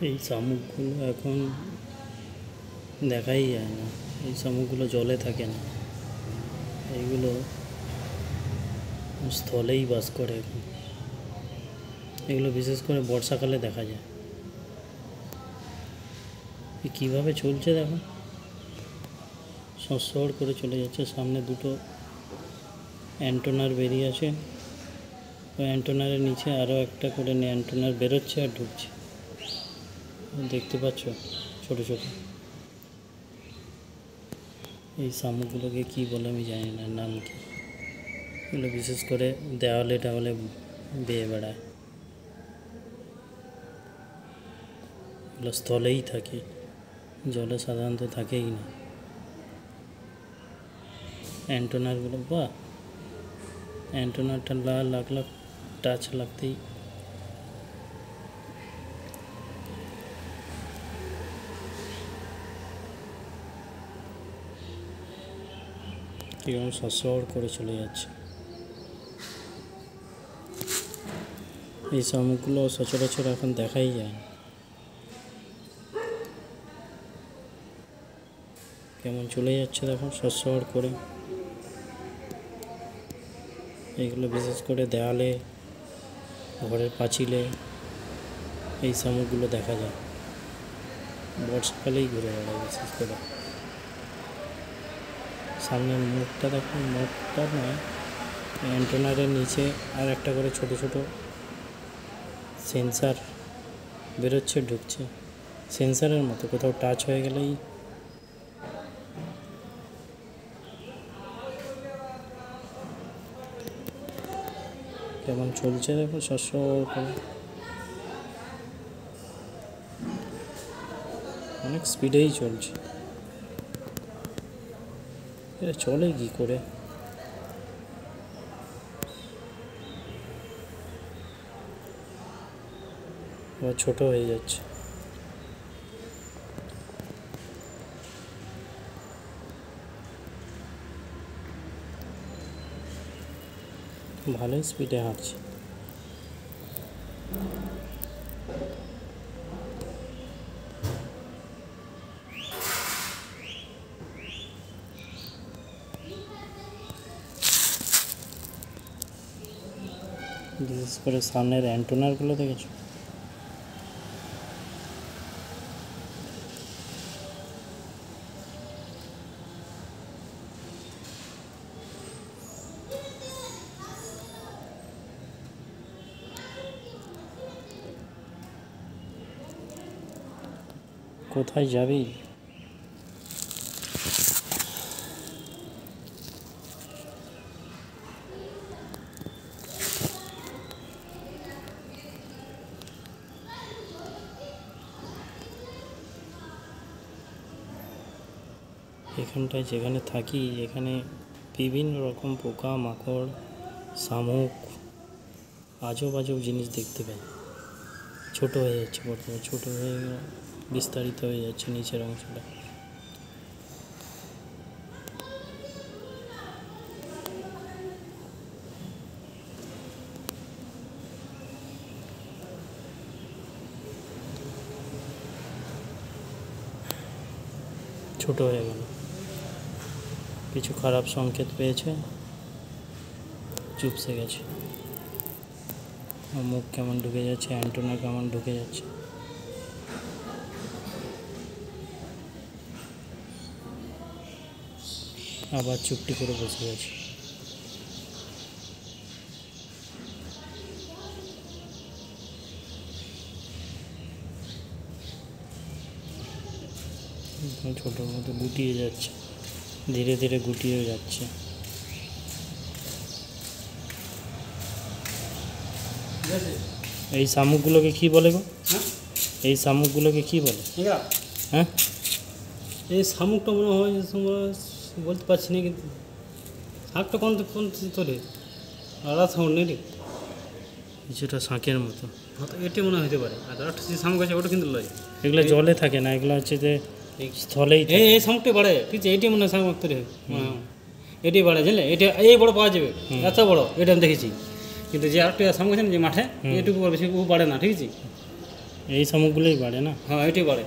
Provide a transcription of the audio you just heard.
এই শামুকগুলো এখন দেখাই যায় না। এই শামুকগুলো জলে থাকে না, এইগুলো স্থলেই বাস করে এখন। এগুলো বিশেষ করে বর্ষাকালে দেখা যায়। কীভাবে চলছে দেখো, সর করে চলে যাচ্ছে। সামনে দুটো অ্যান্টোনার বেরিয়ে আছে, ওই অ্যান্টোনারের নিচে আরও একটা করে অ্যান্টোনার বেরোচ্ছে আর ঢুকছে। দেখতে পাচ্ছ ছোট ছোট। এই শামুকগুলোকে কী বলে আমি জানি না, নাম কি। এগুলো বিশেষ করে দেওয়ালে টাওয়ালে বেয়ে বেড়ায়। এগুলো স্থলেই থাকে, জলে সাধারণত থাকেই না। অ্যান্টোনারগুলো বাহ, অ্যান্টোনারটা লাখ লাখ টাচ লাগতেই কীরকম সর করে চলে যাচ্ছে। এই শামুকগুলো সচরাচর এখন দেখাই যায় না। কেমন চলে যাচ্ছে দেখো সর করে। এইগুলো বিশেষ করে দেওয়ালে, ঘরের পাঁচিলে এই শামুকগুলো দেখা যায়। বর্ষাকালেই ঘুরে বেড়ায় বিশেষ করে। সামনের মুখটা দেখো, মুখটা নয়, অ্যান্টেনারের নিচে আর একটা করে ছোট ছোট সেন্সার বেরোচ্ছে ঢুকছে। সেন্সারের মতো কোথাও টাচ হয়ে গেলেই কেমন চলছে দেখো সর করে। অনেক স্পিডেই চলছে। এটা চলে কী করে? আবার ছোট হয়ে যাচ্ছে। ভালোই স্পিডে হাঁটছে। বিশেষ করে সামনের অ্যান্টোনারগুলো দেখেছো? কোথায় যাবি? এখানটায় যেখানে থাকি, এখানে বিভিন্ন রকম পোকা মাকড়, শামুক, আজব আজব জিনিস দেখতে পাই। ছোট হয়ে যাচ্ছে, বর্তমানে ছোট হয়ে বিস্তারিত হয়ে যাচ্ছে নিচের অংশটা। ছোট হয়ে গেল, কিছু খারাপ সংকেত পেয়েছে, চুপসে গেছে। মুখ কেমন ঢুকে যাচ্ছে, অ্যান্টোনা কেমন ঢুকে যাচ্ছে। আবার চুপটি করে বসে গেছে। ছোটোর মতো গুটিয়ে যাচ্ছে, ধীরে ধীরে গুটিয়ে যাচ্ছে। এই শামুকগুলোকে কি বলে গো? এই শামুকগুলোকে কি বলে? হ্যাঁ, এই শামুকটা মনে হয় বলতে পারছি না, কিন্তু শাকটা কোন কোন তোলে আলাদা শামুক নেই রে, কিছুটা শাঁখের মতো। হয়তো এটি মনে হতে পারে। আর একটা যে শামুক আছে ওটা কিন্তু লয়, এগুলো জলে থাকে না, এগুলো হচ্ছে যে স্থলেই। এই শামুকটাই বাড়ে, ঠিক আছে, এটি মনে হয় শামুক তোলে। এটি বাড়ে, জানলে এটা এই বড় পাওয়া যাবে, এত বড় এটা আমি দেখেছি। কিন্তু যে আরেকটা শামুক আছে না যে মাঠে, এটুকু বেশি ও বাড়ে না, ঠিক আছে। এই শামুকগুলোই বাড়ে না? হ্যাঁ এটাই বাড়ে।